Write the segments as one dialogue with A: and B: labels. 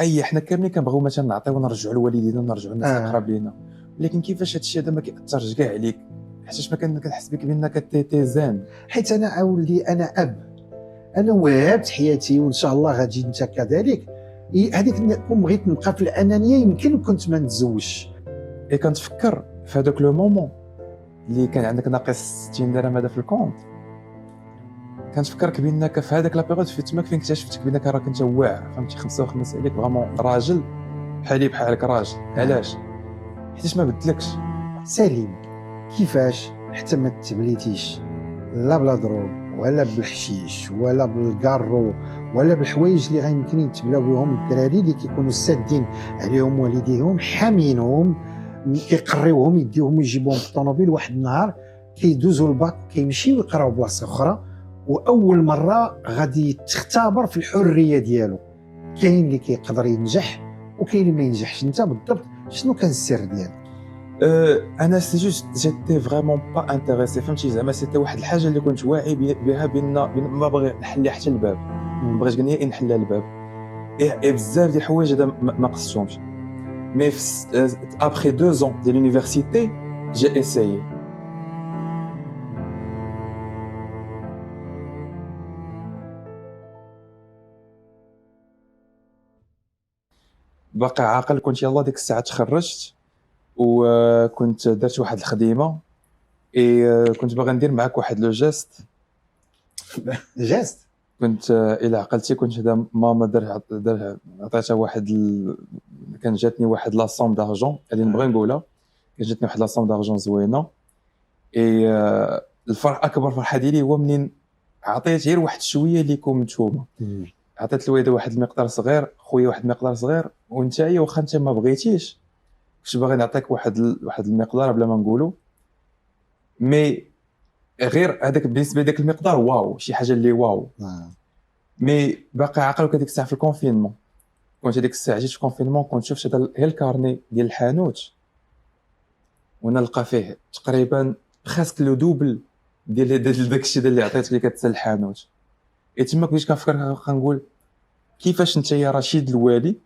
A: اي حنا كاملين كنبغيو مثلا نعطيو نرجعوا لوالدينا ونرجعوا للناس اللي قراب لينا، ولكن كيفاش هادشي هذا ما كيأثرش كاع عليك حيتاش ما كنحس بك بانك تيزان.
B: حيت انا اولدي انا اب، انا وهبت حياتي وان شاء الله غادي انت كذلك. هذيك كون بغيت نبقى في الانانيه يمكن كنت ما نتزوجش.
A: اي كنتفكر في هذاك لو مومون اللي كان عندك ناقص 60 درهم هذا في الكونت، كنتفكرك بانك في هذاك لا بيريود في تماك فين اكتشفتك بانك راك انت واعر، فهمتي، 55 عليك فريمون راجل بحالي بحالك راجل. علاش؟ حيتاش ما بدلكش.
B: سليم. كيفاش؟ حتى ما تبليتيش لا بلا دروب ولا بالحشيش ولا بالكارو ولا بالحوايج اللي غيمكن يتبلاو بهم الدراري اللي كيكونوا سادين عليهم والديهم، حامينهم، كيقريوهم يديوهم ويجيبوهم في الطوموبيل. واحد النهار كيدوزوا الباك كيمشيو يقراو بلاصه اخرى، واول مره غادي تختبر في الحريه ديالو. كاين اللي كيقدر ينجح وكاين اللي ما ينجحش. انت بالضبط شنو كان السر ديالك؟
A: انا سي جوست جيتي فريمون با انتريسي، فهمتي، زعما سيتي واحد الحاجه اللي كنت واعي بها بان ما باغي نحل حتى الباب، ما بغيتش كاع نحل الباب. اي بزاف ديال الحوايج هذا ما قصتهمش، مي ابخي 2 ans ديال لونيفرسيتي جي اسايي. باقي عاقل كنت، يلاه ديك الساعه تخرجت وكنت درت واحد الخديمه، كنت باغي ندير معاك واحد لو جيست.
B: جاست
A: كنت الى عقلتي كنت هذا ماما عطيتها واحد كان جاتني واحد لا سوم دارجون اللي نبغي نقولها، كان جاتني واحد لا سوم دارجون زوينه. الفرح اكبر فرحه ديالي هو منين عطيت غير واحد شويه ليكم نتوما. عطيت الوالده واحد المقدار صغير، خويا واحد المقدار صغير، وانتايا واخا انت ما بغيتيش كنت باغي نعطيك واحد المقدار بلا ما نقولوا، مي غير هذاك بالنسبه لذاك المقدار واو، شي حاجه اللي واو. مي باقي عاقل. وكديك الساعه في الكونفينمون كنت هذيك الساعه جيت في الكونفينمون كنت شفت هذا غير الكارني ديال الحانوت ونلقى فيه تقريبا خاصك لو دوبل ديال داك الشيء اللي عطيت لي كتسال الحانوت. تما كنت كنفكر كنقول كيفاش انت يا رشيد الوالي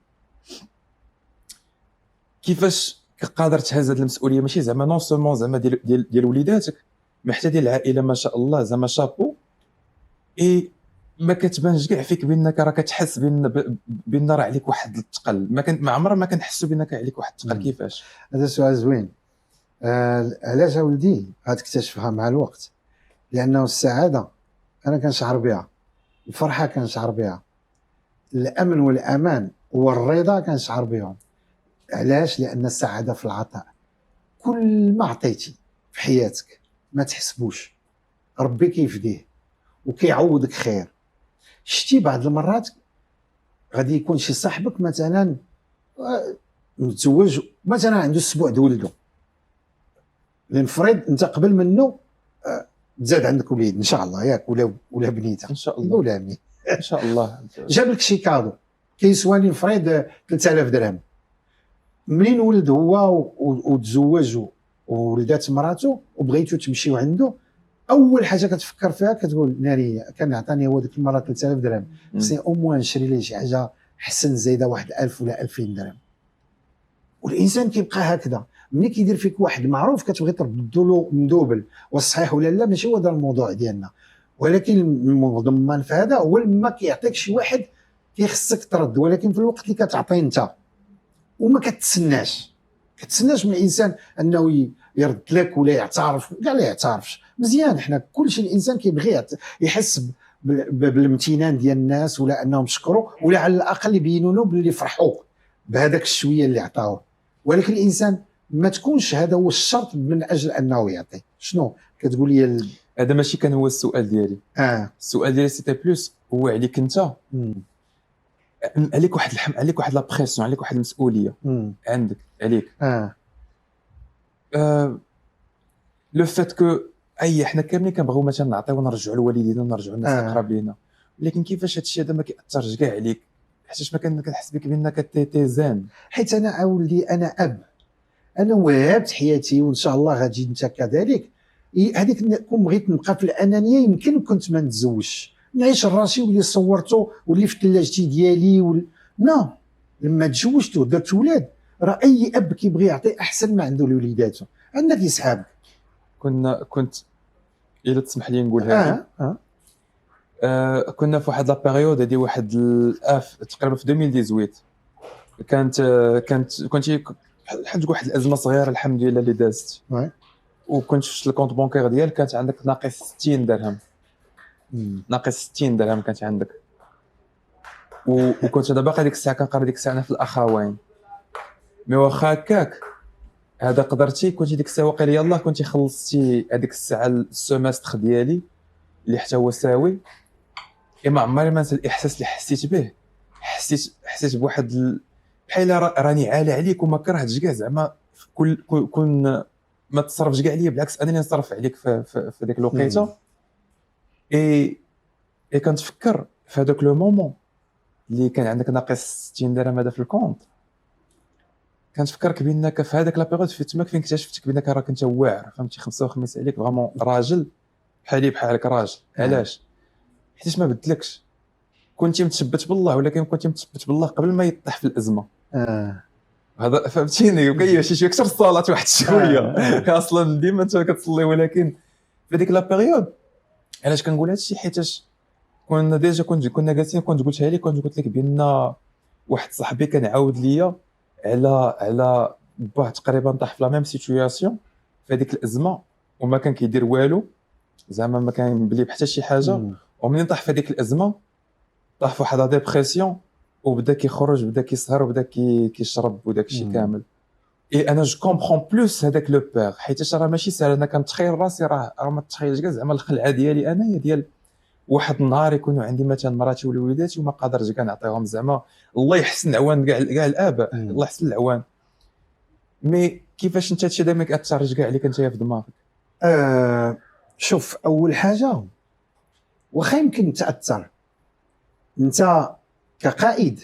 A: كيفاش قادر تهز هذه المسؤوليه، ماشي زعما نون سومون زعما ديال وليداتك، ما حتى ديال العائله ما شاء الله، زعما شابو. ما كتبانش كاع فيك بانك راه كتحس بان راه عليك واحد الثقل، ما عمرنا ما كنحسوا بانك عليك واحد الثقل. كيفاش؟
B: هذا سؤال زوين. علاش ولدي غتكتشفها مع الوقت؟ لانه السعاده انا كنشعر بها، الفرحه كنشعر بها، الامن والامان والرضا كنشعر بهم. علاش؟ لان السعاده في العطاء. كل ما عطيتي في حياتك ما تحسبوش، ربي كيفديه وكيعوضك خير. شتي بعض المرات غادي يكون شي صاحبك مثلا متزوج مثلا عنده السبوع د ولده، لنفرض انت قبل منه تزاد عندك وليد ان شاء الله ياك ولا بنيته
A: ان شاء الله
B: ولا امي
A: ان شاء الله.
B: جاب لك شي كادو كيسوى لنفرض 3000 درهم. منين ولد هو وتزوج وولدات مراته وبغيتو تمشيو عنده، اول حاجه كتفكر فيها كتقول ناري كان عطاني هو ديك المره 3000 درهم، خصني او موان نشري ليه شي حاجه حسن زايده واحد 1000 ولا 2000 درهم. والانسان كيبقى هكذا. ملي كيدير فيك واحد معروف كتبغي تردو له مدوبل، والصحيح ولا لا ماشي هو هذا الموضوع ديالنا، ولكن المضمن في هذا هو لما كيعطيك شي واحد كيخصك ترد، ولكن في الوقت اللي كتعطي انت وما كتسناش من الانسان انه يرد لك ولا يعترف، كاع لا يعترفش مزيان. حنا كلشي الانسان كيبغي يحس بالامتنان ديال الناس، ولا انهم شكروا، ولا على الاقل يبينوا له باللي فرحوا بهذاك الشويه اللي عطاوه. ولكن الانسان ما تكونش هذا هو الشرط من اجل انه يعطي. شنو كتقول لي؟
A: هذا ماشي كان هو السؤال ديالي. السؤال ديالي سيتي بلوس هو عليك انت، عليك واحد عليك واحد لا بريسيون، عليك واحد المسؤوليه عندك عليك. لو فات كو حنا كاملين كنبغيو مثلا نعطيو نرجعوا لوالدينا ونرجعوا للناس اللي قراب لينا، ولكن كيفاش هادشي هذا ما كيأثرش كاع عليك حيتاش ما كنحس بك بانك تيزان.
B: حيت انا اولدي انا اب، انا وهبت حياتي وان شاء الله غادي انت كذلك. هذيك كون بغيت نبقى في الانانيه يمكن كنت ما نتزوجش، نعيش راسي واللي صورته واللي في ثلاجتي ديالي نو لما تزوجت ودرت ولاد، راه اي اب كيبغي يعطي احسن ما عنده لوليداته. عندك يسحابك.
A: كنت الا تسمح لي نقول هذه. كنا في واحد لا بيريود هذه، واحد تقريبا في 2018 كنت بحال تقول واحد الازمه صغيره الحمد لله اللي دازت. وكنت شفت الكونت بانكير ديالك كانت عندك ناقص 60 درهم. ناقص 60 درهم كانت عندك. وكنت انا باقي ديك الساعه كنقرا ديك الساعه انا في الاخوين. مي واخا هكاك هذا قدرتي كنتي ديك الساعه واقيلا يلاه كنتي خلصتي هذيك الساعه السومستر ديالي اللي حتى هو ساوي. ما عمري ما ننسى الاحساس اللي حسيت به. حسيت بواحد بحال راني عالي عليك وما كرهتش كاع زعما كل ما تصرفش كاع عليا، بالعكس انا اللي نصرف عليك في ديك الوقيته. اي كنتفكر في هذاك لو مومون اللي كان عندك ناقص 60 درهم هذا في الكونت. كنتفكرك بانك في هذاك لا بيريود في تماك فين اكتشفتك بانك راك انت واعر، فهمتي، 55 عليك فريمون راجل بحالي بحالك راجل. علاش؟ حيت ما بدلكش، كنتي متثبت بالله، ولكن كنتي متثبت بالله قبل ما يطيح في الازمه. هذا فهمتيني. وكاين شي كثر الصلاه واحد شويه اصلا ديما انت كتصلي، ولكن في ديك لا بيريود علاش كنقول هادشي حيتاش كنا ديجا كنا جالسين. كنت قلتها لك، كنت قلت لك بان واحد صاحبي كان عاود ليا على باه تقريبا طاح في لا ميم سيتوياسيون في هذيك الازمه وما كان كيدير والو، زعما ما كان بلي حتى شي حاجه. ومنين طاح في هذيك الازمه طاح في واحد لا ديبرسيون وبدا كيخرج، بدا كيسهر وبدا كيشرب وداك الشيء كامل. اي انا جو كومبرون بلوس هذاك لو بير، حيت راه ماشي سهل. انا كنتخيل راسي راه ما تخيلش كاع زعما الخلعه ديالي انايا ديال واحد النهار يكونوا عندي مثلا مراتي ولا وليداتي وما قادرش كاع نعطيهم. زعما الله يحسن العوان كاع الاباء، الله يحسن العوان. مي كيفاش انت هادشي دائما كيأثر كاع عليك انت في دماغك؟
B: شوف، اول حاجه واخا يمكن تاثر انت كقائد،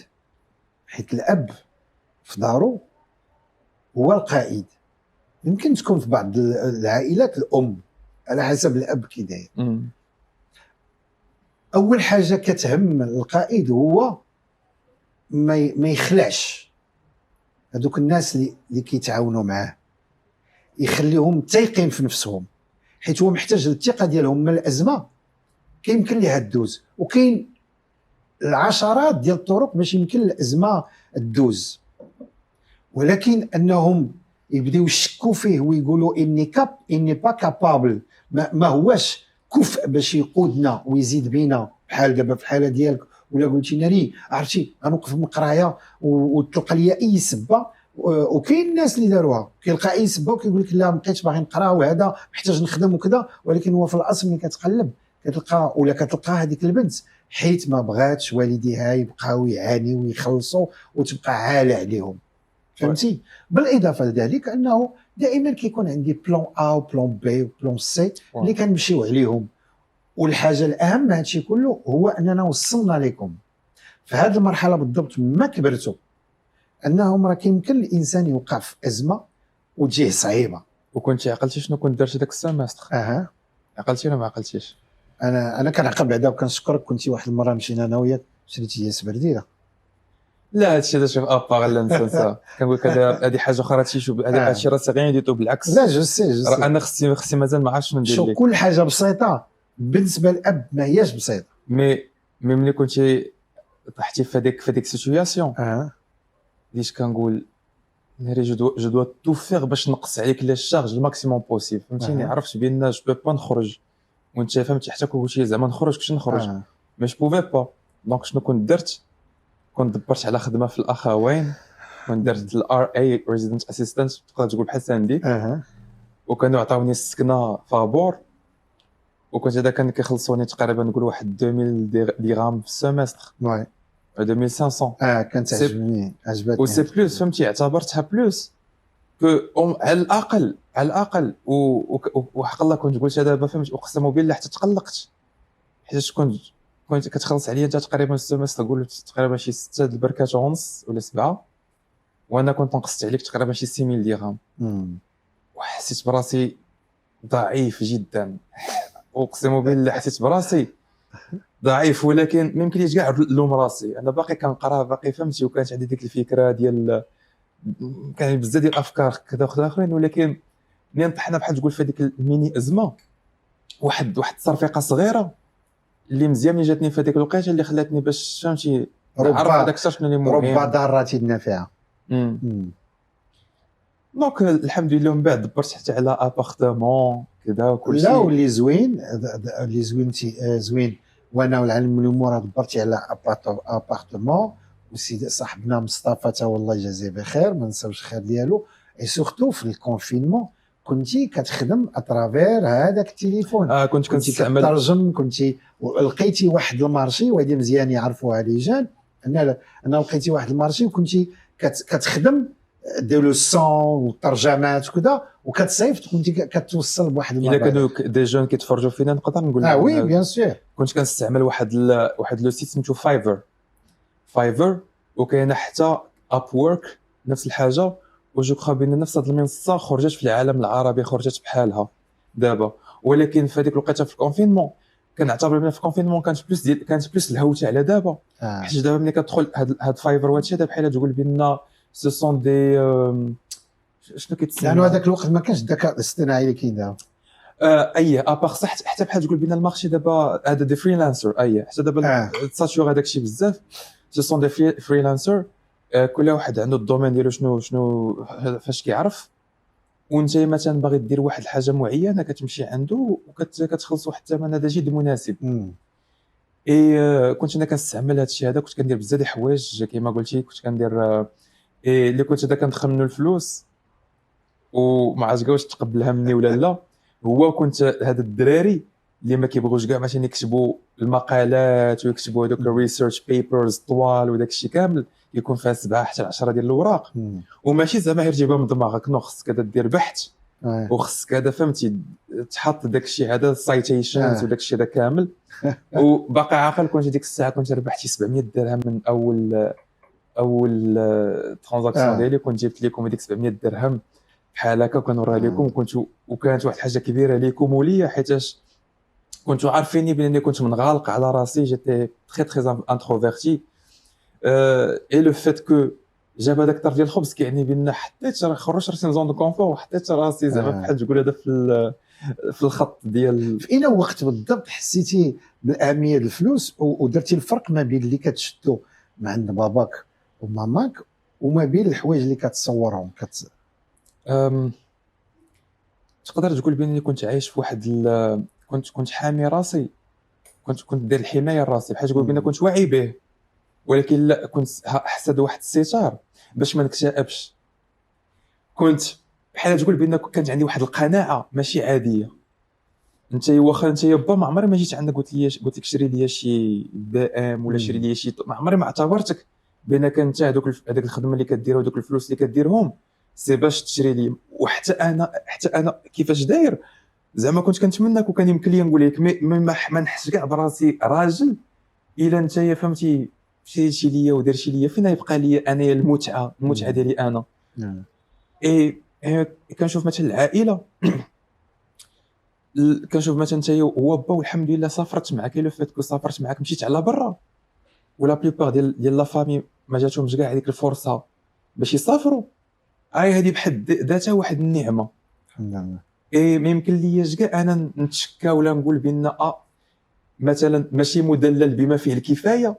B: حيت الاب في دارو هو القائد. يمكن تكون في بعض العائلات الام على حسب الاب كي داير. اول حاجه كتهم القائد هو ما يخلعش هذوك الناس اللي كيتعاونوا معاه، يخليهم تايقين في نفسهم، حيت هو محتاج الثقه ديالهم. من الازمه كيمكن ليها تدوز، وكاين العشرات ديال الطرق باش يمكن الازمه تدوز، ولكن انهم يبداو يشكوا فيه ويقولوا اني با كابابل، ما هواش كفء باش يقودنا ويزيد بينا. بحال دابا في الحاله ديالك، ولا قلتي ناري عرفتي غنوقف من القرايه وتلقى لي اي سبه. وكاين الناس اللي داروها، كيلقى اي سبه وكيقول لك لا مابقيتش باغي نقرا وهذا محتاج نخدم وكذا، ولكن هو في الاصل ملي كتقلب كتلقى هذيك البنت حيت ما بغاتش والديها يبقاو يعانيو ويخلصوا وتبقى عالة عليهم. فهمتي؟ بالاضافه لذلك انه دائما كيكون عندي بلان ا وبلان بي وبلان سي اللي كنمشيو عليهم. والحاجه الاهم من هادشي كله هو اننا وصلنا لكم في هذه المرحله بالضبط ما كبرتوا، انهم راه كيمكن الانسان يوقع في ازمه وتجيه صعيبه.
A: وكنتي عقلتي شنو كنت درت داك السيمستر؟ عقلتي ولا ما عقلتيش؟
B: انا كنعقل بعدا وكنشكرك. كنتي واحد المره مشينا انا وياك شريتي لي سبرديله.
A: لا هادشي هذا شوف ابار لا نسى كنقول لك هذه حاجه اخرى تيشوف هادشي راه سي غيان ديتو بالعكس.
B: لا جو سي
A: راه انا خصي مازال ما عرفتش شنو ندير لك.
B: كل حاجه بسيطه بالنسبه للاب ما هياش بسيطه.
A: مي ملي كنتي طحتي في هذيك سيتوياسيون ليش كنقول ناري جو دو تو فيغ باش نقص عليك لا الشارج الماكسيموم بوسيبل. فهمتيني؟ عرفت بان جو بو با نخرج وانت فهمتي حتى كون قلتي زعما نخرج كنت نخرج مي جو بوفي با. دونك شنو كنت درت؟ كنت دبرت على خدمه في الاخوين، كنت درت الار اي ريزيدنت اسيستنت تقدر تقول بحال ساندي. وكانوا عطاوني السكنه فابور، وكنت هذا كان كيخلصوني تقريبا نقول واحد 2000 درهم في السيمستر. 2500
B: كانت عجبتني
A: وسي بلوس. فهمتي؟ اعتبرتها بلوس على الاقل وحق الله كنت قلت دابا فهمت. اقسم بالله حتى تقلقت حيت كنت كتخلص عليا انت تقريبا السيمستر قول تقريبا شي 6 البركات ونص ولا 7، وانا كنت نقصت عليك تقريبا شي 6000 درهم. وحسيت براسي ضعيف جدا، اقسم بالله حسيت براسي ضعيف، ولكن ما يمكنليش كاع نلوم راسي. انا باقي كنقرا، باقي فهمتي، وكانت عندي ديك الفكره ديال كان بزاف ديال الافكار كذا وخذا اخرين، ولكن ملي طحنا بحال تقول في هذيك الميني ازمه، واحد التصرفيقه صغيره اللي مزيان اللي جاتني في هذيك الوقيته اللي خلاتني باش فهمتي نعرف هذاك الشيء شنو اللي
B: رب
A: مهم.
B: ضارة نافعة.
A: دونك الحمد لله من بعد دبرت حتى على ابارتمون كذا وكل شيء.
B: لا واللي زوين، اللي زوين وانا والعلم الامور دبرتي على ابارتمون. وسيدي صاحبنا مصطفى تا والله يجازيه بخير، ما نساوش الخير ديالو. اي سورتو في الكونفينمون كنتي كتخدم اترافير هذاك التليفون.
A: كنت كنستعمل
B: كترجم، كنتي لقيتي واحد المارشي، وهذه مزيان يعرفوها لي جان. انا لقيتي واحد المارشي وكنتي كتخدم دير لو سون والترجمات وكذا، وكتصيفط كنتي كتوصل بواحد
A: الا كانوا دي جون كيتفرجوا فينا نقدر نقول لهم
B: وي بيان سور.
A: كنت كنستعمل واحد لو سيت سميتو فايفر، وكاينه حتى اب وورك نفس الحاجه. وجو كخا بان نفس هذه المنصه خرجت في العالم العربي، خرجت بحالها دابا. ولكن في هذيك الوقيته في الكونفينمون كنعتبر بان في الكونفينمون كانت بلوس الهوته على دابا. حيت دابا ملي كتدخل هاد فايفر وهادشي دابا بحال تقول بان سو سون دي شنو كيتسمى،
B: لانه هذاك الوقت ما كانش الذكاء الاصطناعي اللي كاين دابا.
A: ابار صح، حتى بحال تقول بان المارشي دابا هذا دي فريلانسر. حتى دابا تساتيور هذاك الشيء بزاف. سو سون دي فريلانسر، كل واحد عنده الدومين ديالو شنو فاش كيعرف. وانت مثلا باغي دير واحد الحاجه معينه كتمشي عنده وكتخلص واحد الثمن هذا جد مناسب. كنت انا كنستعمل هذا الشيء هذا، كنت كندير بزاف د الحوايج كما قلتي. كنت كندير اللي كنت هذا كندخل منه الفلوس وما عرفتش واش تقبلها مني ولا لا. هو كنت هذا الدراري اللي ما كيبغوش كاع مثلا يكتبوا المقالات ويكتبوا هذوك الريسيرش بيبرز طوال وداك الشيء كامل، يكون فيها 7 حتى 10 ديال الاوراق. وماشي زعما غير تجيبها من دماغك، نو خصك هذا دير بحث، وخصك هذا فهمتي تحط داك الشيء هذا سايتيشنز وداك الشيء هذا كامل. وباقي عاقل كنت ديك الساعه كنت ربحتي 700 درهم من اول ترانزاكسيون ديالي. كنت جبت لكم هذيك 700 درهم بحال هكا وكنوريها لكم. وكانت واحد الحاجه كبيره ليكم وليا، حيتاش كنتو عارفيني بانني كنت منغالق على راسي. جيتي تري انتروفيرتي. اي لو فيت كو جاب هذاك الطرف ديال الخبز كيعني بان حطيت خرجت راسي من زون دو كونفور، وحطيت راسي زعما بحال تقول هذا في الخط ديال.
B: في اين وقت بالضبط حسيتي بالاهميه ديال الفلوس ودرتي الفرق ما بين اللي كتشدو من عند باباك وماماك وما بين الحوايج اللي كتصورهم
A: تقدر تقول بانني كنت عايش في واحد كنت حامي راسي. كنت دير الحمايه لراسي، بحال تقول بان كنت واعي به، ولكن لا كنت حسد واحد الستار باش ما نكتئبش. كنت بحال تقول بان كانت عندي واحد القناعه ماشي عاديه. انت واخا انت با ما عمري ما جيت عندك قلت لك شري لي شي BM ولا شري لي شي، ما عمري ما اعتبرتك بانك انت هذوك الخدمه اللي كدير ودوك الفلوس اللي كديرهم سي باش تشري لي. وحتى انا كيفاش داير زعما كنت كنتمناك وكان يمكن لي نقول لك ما نحسش كاع براسي راجل الا انت فهمتي شريتي ليا ودرتي ليا. فين يبقى ليا انايا المتعه ديالي انا. كنشوف مثلا العائله كنشوف مثلا انت هو با والحمد لله سافرت معك. لو فات كو سافرت معك مشيت على برا، ولا بليبار ديال لا فامي ما جاتهمش كاع هذيك الفرصه باش يسافروا. هذه بحد ذاتها واحد النعمه
B: الحمد لله.
A: ما يمكن لياش كاع انا نتشكى ولا نقول بان مثلا ماشي مدلل بما فيه الكفايه.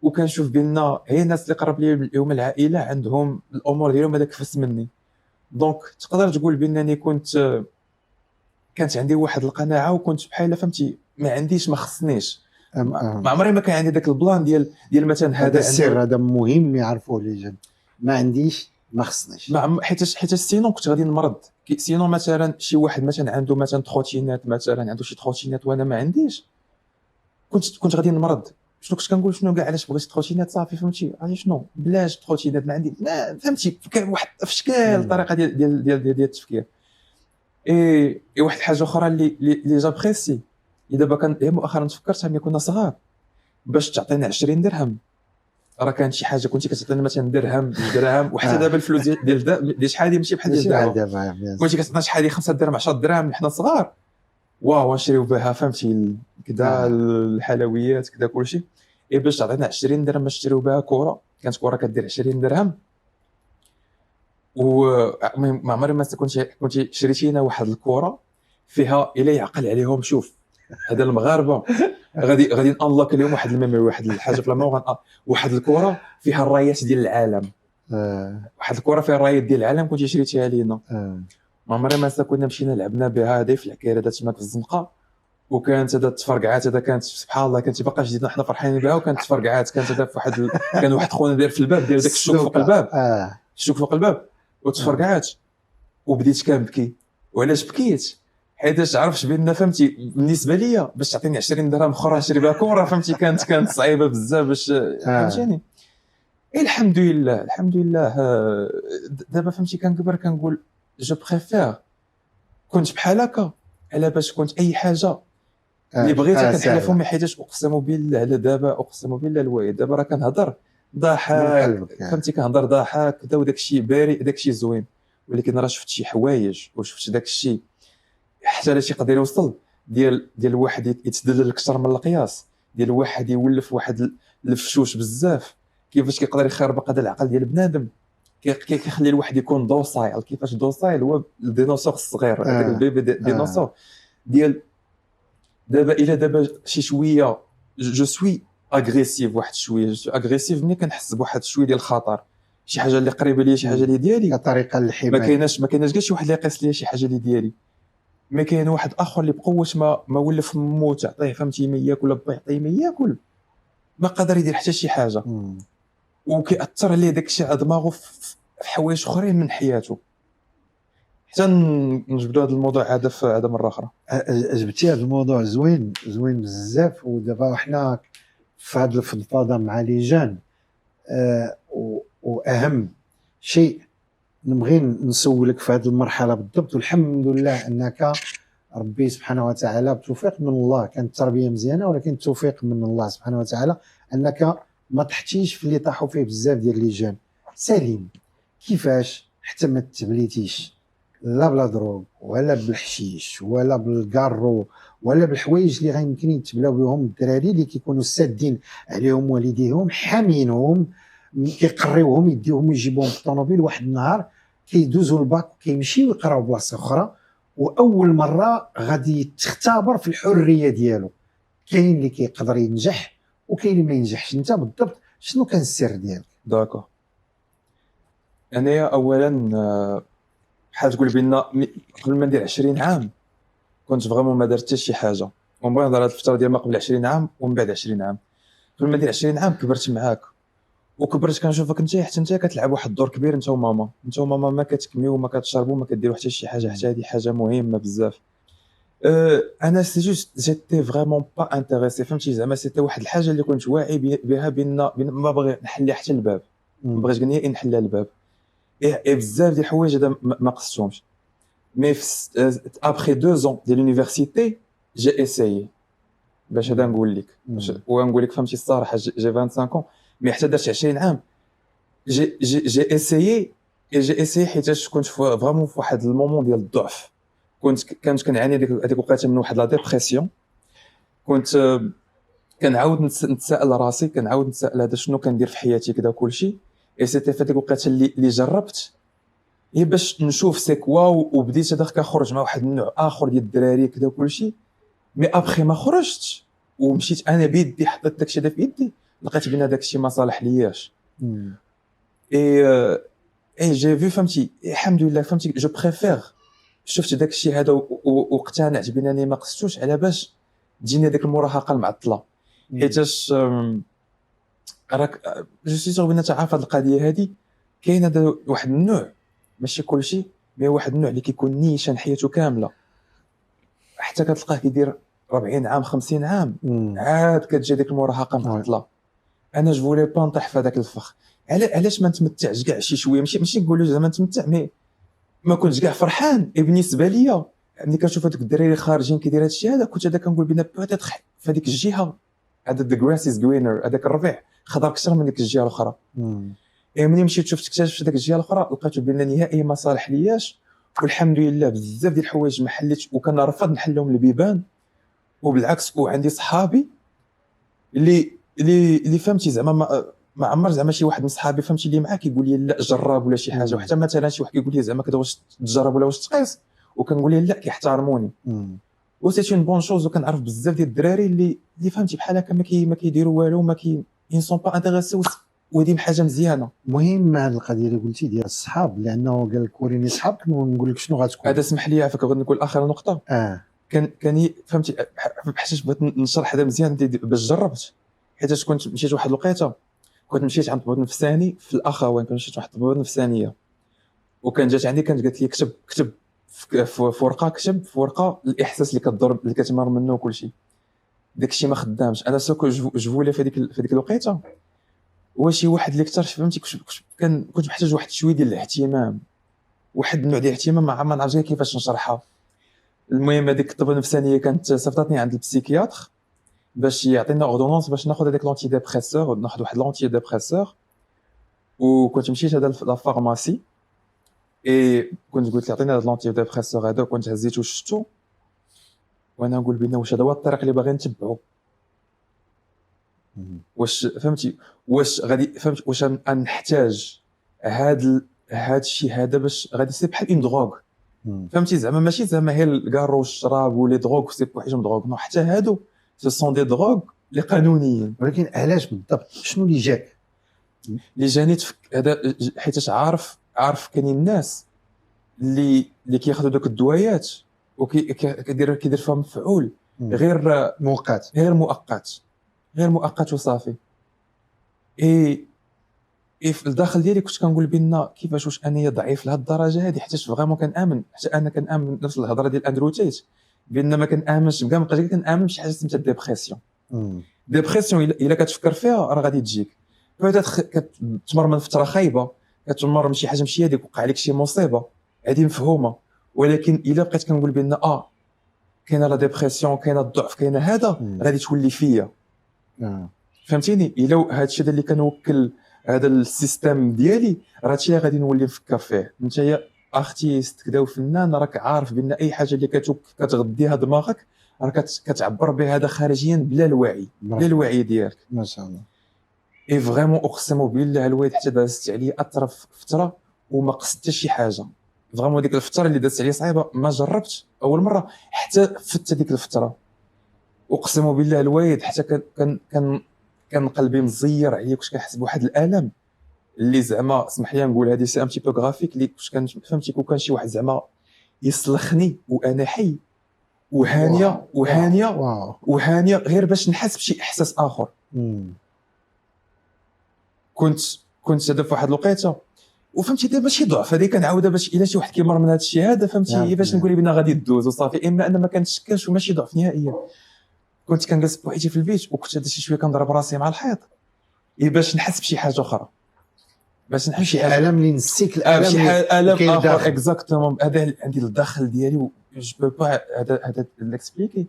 A: وكنشوف بان هي الناس اللي قرب لي اليوم العائله عندهم الامور ديالهم هذاك فس مني. دونك تقدر تقول بانني كانت عندي واحد القناعه، وكنت بحال فهمتي ما عنديش ما خصنيش. ما عمري ما كان عندي داك البلان ديال مثلا
B: هذا السر هذا مهم يعرفوه لي جن. ما عنديش ما خصنيش،
A: حيت سينون كنت غادي نمرض. سينون مثلا شي واحد مثلا عنده مثلا تروتينات، مثلا عنده شي تروتينات وانا ما عنديش، كنت غادي نمرض. شنو كنت كنقول شنو كاع علاش بغيت تروتينات صافي فهمتي علاش شنو بلاش تروتينات ما عندي فهمتي. كان واحد افشكال الطريقه ديال التفكير. واحد الحاجه اخرى اللي جابريسي دابا كان مؤخرا تفكرتها ملي كنا صغار. باش تعطينا 20 درهم راه كانت شي حاجه كنتي كتعطينا مثلا درهم وحتى دابا الفلوس ديال شحال ماشي بحال ديال دابا. كنتي كتعطينا شحال 5 درهم 10 دراهم حنا صغار، واو نشريو بها فهمتي كذا الحلويات كذا كلشي. باش تعطينا 20 درهم باش نشريو بها كره، كانت كره كدير 20 درهم. وما عمري ما كنت شريتينا واحد الكره فيها الا يعقل عليهم. شوف هذا المغاربه غادي نانلوك اليوم واحد الميموري، واحد الحاجه في الموضوع، واحد الكره فيها الرايات ديال العالم. واحد الكره فيها الرايات ديال العالم كنت شريتيها لينا. ما عمري ما كنا مشينا لعبنا بها هذه في العكيره تما في الزنقه، وكانت هذا التفرقعات هذا كانت سبحان الله كانت باقا جديده حنا فرحانين بها. وكانت التفرقعات كانت هذا في واحد كان واحد خونا داير في الباب ديال داك الشوك فوق الباب، الشوك فوق الباب وتفرقعات. وبديت كنبكي. وعلاش بكيت؟ حيت عرفتش بان فهمتي بالنسبه ليا باش تعطيني 20 درهم اخرى نشري بها كره فهمتي كانت صعيبه بزاف باش فهمتيني. الحمد لله الحمد لله. دابا فهمتي كنكبر كنقول جو بريفير كنت بحال هكا على باش كنت اي حاجه اللي بغيتها كنحل فمي. حيت اقسم بالله على دابا اقسم بالله الواحد دابا راه كنهضر ضحك فهمتي كنهضر ضحك كذا وداك الشيء باري داك الشيء زوين. ولكن راه شفت شي حوايج وشفت داك الشيء حتى لا شي يقدر يوصل ديال واحد يتدلل اكثر من القياس، ديال واحد يولف واحد الفشوش بزاف. كيفاش كيقدر يخربق هذا العقل ديال بنادم، كيخلي الواحد يكون دوسايل. كيفاش دوسايل؟ هو الديناصور الصغير هذاك البيبي ديناصور ديال دابا. الا دابا شي شويه جو سوي اغريسيف، واحد شويه جو سوي اغريسيف ملي كنحس بواحد شويه ديال الخطر، شي حاجه اللي قريبه ليا، شي حاجه اللي ديالي
B: كطريقه للحمايه.
A: ما كايناش كاع شي واحد اللي يقيس ليا شي حاجه اللي ديالي. ما كاين واحد اخر اللي بقوه ما ولف مو تعطيه فهمتي ما ياكل با يعطيه ما ياكل، ما قادر يدير حتى شي حاجه. وكيأثر عليه داك الشيء على دماغه في حوايج اخرين من حياته. حتى نجبدوا هذا الموضوع هذا في هذا مره اخرى.
B: جبتي هذا الموضوع زوين بزاف. ودابا حنا في هذه الفضفاضه مع لي جان واهم شيء نبغي نسولك في هذه المرحله بالضبط. والحمد لله انك ربي سبحانه وتعالى بتوفيق من الله كانت التربيه مزيانه، ولكن التوفيق من الله سبحانه وتعالى انك ما طحتيش في اللي طاحوا فيه بزاف ديال لي جان. سليم كيفاش حتى ما تبليتيش لا بلا دروغ ولا بالحشيش ولا بالكارو ولا بالحوايج اللي غيمكن يتبلاو بهم الدراري اللي كيكونوا سادين عليهم والديهم حامينهم كيقريوهم يديوهم ويجيبوهم في الطوموبيل. واحد النهار كيدوزوا الباك وكيمشيو يقراو بلاصه اخرى، واول مره غادي تختبر في الحريه ديالو. كاين اللي كيقدر ينجح وكاين اللي ما ينجحش. انت بالضبط شنو كان السر ديالك؟
A: داكو انايا اولا بحال تقول بينا قبل ما ندير 20 عام كنت فريمون ما درت حتى شي حاجه. ونبغي نهضر هاد الفتره ديال ما قبل 20 عام ومن بعد 20 عام. قبل ما ندير 20 عام كبرت معاك وكبرت كنشوفك انت حتى انت كتلعب واحد الدور كبير. انت وماما ما كتكميو وما كتشربوا ما كديروا حتى شي حاجه. حتى هذه حاجه مهمه بزاف. انا سي جوست جيتي فريمون با انتريسي فهمتي زعما سيتي واحد الحاجه اللي كنت واعي بها بان ما باغي نحل حتى الباب. ما بغيتش كاع نحل الباب. بزاف ديال الحوايج هذا ما قصتهمش. مي ابري 2 ans ديال لونيفرسيتي جي اسايي باش هذا نقول لك ونقول لك فهمتي الصراحه جي 25 ans مي حتى درت 20 عام جي اسايي حيت كنت فريمون في واحد المومون ديال الضعف. كنت كنعاني هذيك الوقيته من واحد لا ديبرسيون. كنت كنعاود نتسائل راسي كنعاود نتسائل هذا شنو كندير في حياتي كذا كلشي. اي سيتي في هذيك الوقيته اللي جربت هي باش نشوف سي كوا. وبديت هذاك كنخرج مع واحد النوع اخر ديال الدراري كذا كلشي. مي ابخي ما خرجت ومشيت انا بيدي حطيت داكشي هذا في يدي لقيت بان داكشي ما صالح لياش. اي جي في فهمتي الحمد لله فهمتي جو بريفير شفت داكشي هذا واقتنعت بانني ما قصتوش على باش تجيني ديك المراهقه المعطله. حيتاش راك جو سي سور بان تعرف هذه القضيه هذه كاين هذا واحد النوع ماشي كلشي مي واحد النوع اللي كيكون نيشان حياته كامله حتى كتلقاه كيدير 40 عام 50 عام عاد كتجي ديك المراهقه معطله. انا جو فولي با نطيح في هذاك الفخ. علاش ما نتمتعش كاع شي شويه ماشي نقولوا زعما نتمتع مي ما كنتش كاع فرحان. بالنسبه ليا ملي كنشوف هذوك الدراري خارجين كيدير هادشي هذا كنت هذا كنقول بنا بوتيت في هذيك الجهه هذا ذا غراس از جرينر هذاك الربيع خضر اكثر من ديك الجهه الاخرى. ملي مشيت شفت اكتشفت ديك الجهه الاخرى لقيت بان نهائيا ما صالح لياش. والحمد لله بزاف ديال الحوايج ما حليتش وكنرفض نحلهم البيبان وبالعكس وعندي صحابي اللي فهمتي زعما ما عمر زعما شي واحد من صحابي فهمتي اللي معاك يقول لي لا جرب ولا شي حاجه، وحتى مثلا شي واحد يقول لي زعما كذا واش تجرب ولا واش تقيس، وكنقول ليه لا كيحترموني و سي اون بون شوز. وكنعرف بزاف ديال الدراري اللي فهمتي بحال هكا ما كيديروا والو، ما كي ان سون با انتريسي، ودي حاجه مزيانه.
B: مهم هذه القضيه اللي قلتي ديال الصحاب، لانه قال لك وريني صحابك ونقول لك شنو غتكون.
A: هذا اسمح لي عافاك بغيت نقول اخر نقطه. كان فهمتي حيت بغيت نشرح هذا مزيان باش جربت، حيت كنت مشيت واحد الوقيته كنت مشيت عند طبيب نفساني في الاخوان، كنت مشيت واحد الطبيب نفسانيه، وكان جات عندي كانت قالت لي كتب في ورقه، كتب في ورقه الاحساس اللي كتضرب اللي كتمر منه وكل شيء. داكشي ما خدامش. انا سوكو جو فولي في ديك الوقيته هو شي واحد اللي اكثر فهمتي كنت محتاج واحد شويه ديال الاهتمام، واحد النوع ديال الاهتمام ما نعرفش كيفاش نشرحها. المهم هذيك الطبيب النفسانيه كانت صيفطتني عند البسيكياتر باش يعطينا اوردونونس باش ناخذ هذاك لونتي ديبريسور، ناخذ واحد لونتي ديبريسور. وكنت مشيت هذا لا فارماسي اي كنت قلت لي عطينا هذا لونتي ديبريسور هذا، كنت هزيته وشفتو وانا نقول بينا واش هذا هو الطريق اللي باغي نتبعو، واش فهمتي واش غادي فهمت واش نحتاج هاد الشيء هذا باش غادي يصير بحال اون دروغ. فهمتي زعما ماشي زعما هي الكارو والشراب ولي دروغ سي بوحدهم دروغ، نو حتى هادو سو سون دي دروغ لي قانونيين.
B: ولكن علاش بالضبط؟ شنو اللي جاك؟
A: اللي جاني هذا حيتاش عارف كاينين الناس اللي كياخذوا دوك الدويات وكيدير فيهم مفعول غير مؤقت وصافي. اي في الداخل ديالي كنت كنقول بان كيفاش واش انايا ضعيف لهاد الدرجه هذه، حيت فريمون كنامن، حتى انا كنامن نفس الهضره ديال اندرو تيت بان ما كنامنش كاع، ما بقيتش كنامن بشي حاجه سميتها ديبرسيون. ديبرسيون الا كتفكر فيها راه غادي تجيك بيتيت، كتمر من فتره خايبه، كتمر من شي حاجه ماشي هذيك، وقع عليك شي مصيبه هذه مفهومه. ولكن الا بقيت كنقول بان كاينه لا ديبرسيون، كاينه الضعف، كاينه هذا، غادي تولي فيا. فهمتيني؟ الا هذا الشيء اللي كنوكل هذا السيستم ديالي راه هادشي اللي غادي نولي نفكر فيه. نتايا ارتيست كدا وفنان راك عارف بان اي حاجه اللي كتغديها دماغك راك كتعبر بها هذا خارجيا بلا الوعي ديالك.
B: ما شاء الله.
A: اي فريمون اقسم بالله الوالد حتى دازت عليا اطرف فتره وما قصدت شي حاجه. فريمون ديك الفتره اللي دازت عليا صعيبه، ما جربت اول مره حتى فت ديك الفتره. اقسم بالله الوالد حتى كان قلبي مزير عليا، كنت كنحس بواحد الالم اللي زعما اسمح لي نقول هذه سي ان تي بو غرافيك، اللي كنت فهمتي كون كان شي واحد زعما يسلخني وانا حي وهانيه غير باش نحس بشي احساس اخر. كنت هذا في واحد الوقيته وفهمتي دابا شي ضعف هذه كنعاودها باش الا شي واحد كيمر من هذا الشيء هذا فهمتي باش نقول بنا غادي تدوز وصافي. اما انا ما كنتشكلش وماشي ضعف نهائيا. كنت كنجلس بوحدي في البيت وكنت هذا شي شويه كنضرب راسي مع الحيط باش نحس بشي حاجه اخرى، باش نحس
B: شي الم اللي نسيك الالم
A: شي الم اخر اكزاكتومون. هذا عندي الداخل ديالي جو بو با هذا الاكسبليكي.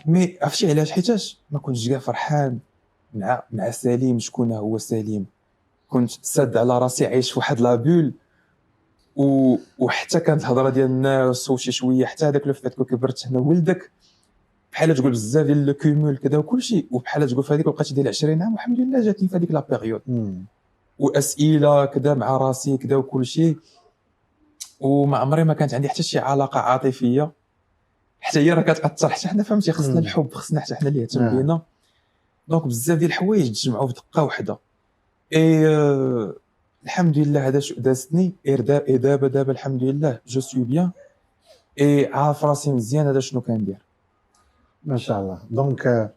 A: مي عرفتي علاش؟ حيتاش ما كنتش كاع فرحان مع سليم. شكون هو سليم؟ كنت ساد على راسي عايش في واحد لابول، وحتى كانت الهضره ديال الناس وشي شويه حتى هذاك لو فات كبرت هنا ولدك بحال تقول بزاف ديال لو كومول كذا وكل شيء، وبحال تقول في هذيك وقت ديال 20 عام والحمد لله جاتني في هذيك لا بيريود واسئله كذا مع راسي كذا وكل شيء. وما عمري ما كانت عندي حتى شي علاقه عاطفيه، حتى هي راه كتاثر. حتى حنا فهمتي خصنا الحب، خصنا حتى حنا اللي يهتم بينا. دونك بزاف ديال الحوايج تجمعوا في دقه واحده. الحمد لله هذا دازتني دابا الحمد لله جو سوي بيان عارف راسي مزيان هذا شنو كندير.
B: ما شاء الله. دونك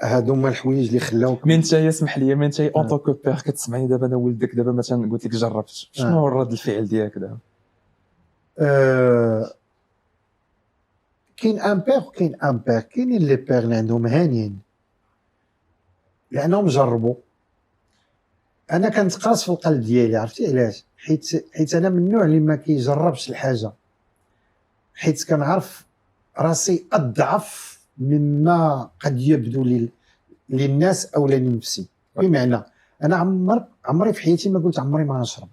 B: هادو هما الحوايج اللي خلاوك
A: من انت اسمح لي من انت اون طوكو بير كتسمعني دابا انا ولدك دابا مثلا قلت لك جربت شنو هو الرد الفعل ديالك دابا؟
B: كاين ان بير وكاين ان بير. كاينين لي بير اللي عندهم هانيين لانهم جربوا. انا كنتقاس في القلب ديالي، عرفتي علاش؟ حيت انا من النوع اللي ما كيجربش الحاجه، حيت كنعرف راسي اضعف مما قد يبدو للناس او لنفسي. بمعنى انا عمري في حياتي ما قلت عمري ما نشرب،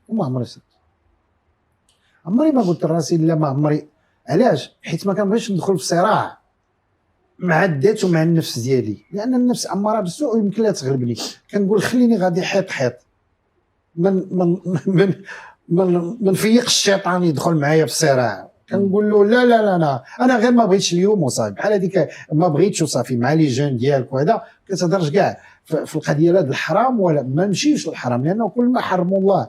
B: وما عمري صرت عمري ما قلت لراسي لا ما عمري علاش؟ حيت ما كنبغيش ندخل في صراع مع الذات ومع النفس ديالي، لان النفس اماره بالسوء ويمكن لها تغلبني. كنقول خليني غادي حيط من فيق الشيطان يدخل معايا في الصراع. كنقول له لا لا لا انا غير ما بغيتش اليوم وصافي، بحال هذيك ما بغيتش وصافي مع لي جون ديالك وهذا. كتهضرش كاع في القضيه لا د الحرام ولا ما نمشيوش للحرام، لانه كل ما حرم الله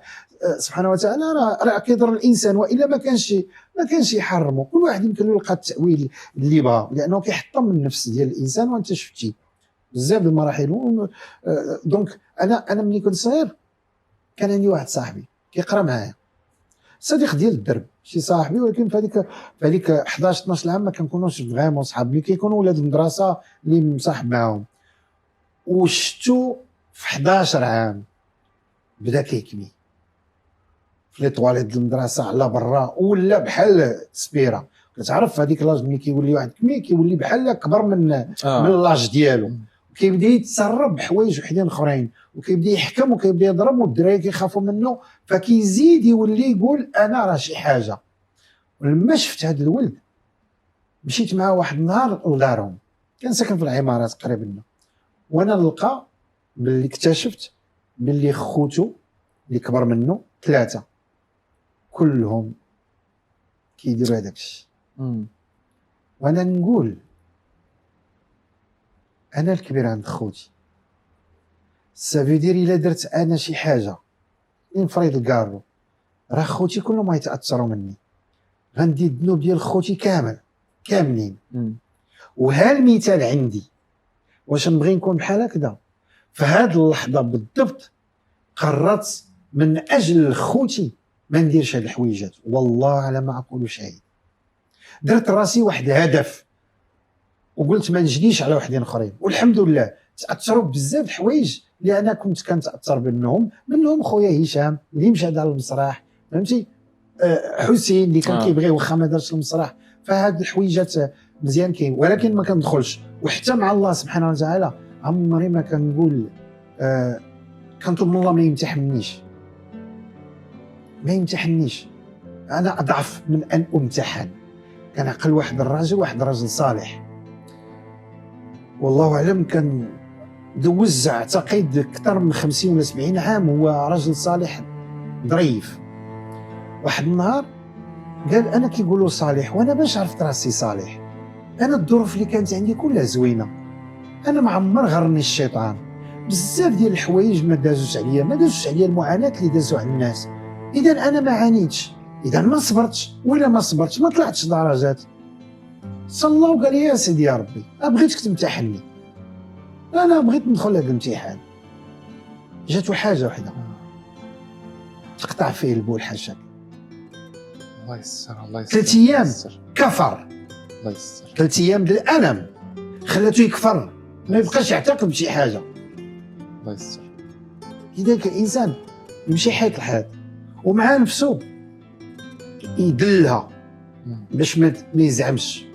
B: سبحانه وتعالى راه كيضر الانسان، والا ما كانش يحرمه. كل واحد يمكن له يلقى التاويل اللي بغا، لانه كيحطم النفس ديال الانسان. وانت شفتي بزاف د المراحل. دونك انا ملي كنت صغير كان عندي واحد صاحبي كيقرا معايا، صديق ديال الدرب، شي صاحبي، ولكن في هذيك 11 12 عام ما كنكونوش فريمون صحاب. ملي كيكونوا ولاد المدرسه اللي مصاحب معاهم، وشتو في 11 عام بدا كيكمي في لي طواليت د المدرسه على برا، ولا بحال سبيره. كتعرف هذيك لاج ملي كيولي واحد كمي كيولي بحال كبر من لاج ديالو، كيبدا يتسرب بحوايج وحدين اخرين، وكيبدا يحكم وكيبدا يضرب، والدراري كيخافوا منه، فكيزيد يولي يقول انا راه شي حاجه. ولما شفت هذا الولد مشيت معاه واحد النهار لدارهم، كان ساكن في العمارات قريب لنا، وانا نلقى باللي اكتشفت باللي خوتو اللي كبر منه 3 كلهم كيديروا هذاك الشيء. وانا نقول انا الكبير عند خوتي، سافي دير الا درت انا شي حاجه نفرض الكارو، راه خوتي كلهم غيتاثروا مني، غندي الذنوب ديال خوتي كاملين. وها المثال عندي، واش نبغي نكون بحال هكذا؟ في هذه اللحظه بالضبط قررت من اجل خوتي ما نديرش هاد الحويجات، والله على ما اقول شهيد. درت راسي واحد الهدف وقلت ما نجنيش على وحدين اخرين، والحمد لله تاثروا بزاف الحوايج اللي انا كنت كنتاثر منهم خويا هشام اللي مشى دار المسرح، فهمتي، حسين اللي كان كيبغي واخا ما دارش المسرح. فهاد الحويجات مزيان كاين، ولكن ما كندخلش. وحتى مع الله سبحانه وتعالى عمري ما كنقول كنطلب من الله ما يمتحنيش. انا اضعف من ان امتحن. كان عقل واحد الراجل صالح، والله اعلم، كان دوز اعتقد اكثر من 50 ولا 70 عام هو راجل صالح ظريف. واحد النهار قال انا كيقولوا صالح، وانا باش عرفت راسي صالح؟ انا الظروف اللي كانت عندي كلها زوينه، انا ما عمر غرني الشيطان. بزاف ديال الحوايج ما دازوش عليا المعاناه اللي دازوا على الناس. اذا انا ما عانيتش، اذا ما صبرتش، ولا ما صبرتش ما طلعتش درجات. صلى وقال لي يا سيدي يا ربي بغيتك تمتحني، انا بغيت ندخل هذا الامتحان. جاتو حاجه وحده تقطع فيه البول حاشاك.
A: الله يسر
B: 3 ايام كفر،
A: الله يسر
B: 3 ايام ديال الالم خلاته يكفر، ما يبقاش يعتقد بشي حاجه.
A: الله يسر.
B: لذلك الانسان يمشي حيط الحياة ومع نفسه يدلها باش ما يزعمش،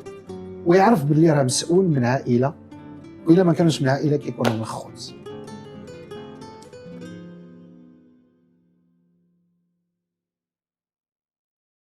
B: ويعرف باللي راه مسؤول من عائله، والا ما كانوش من عائله كيكونوا من الخوت.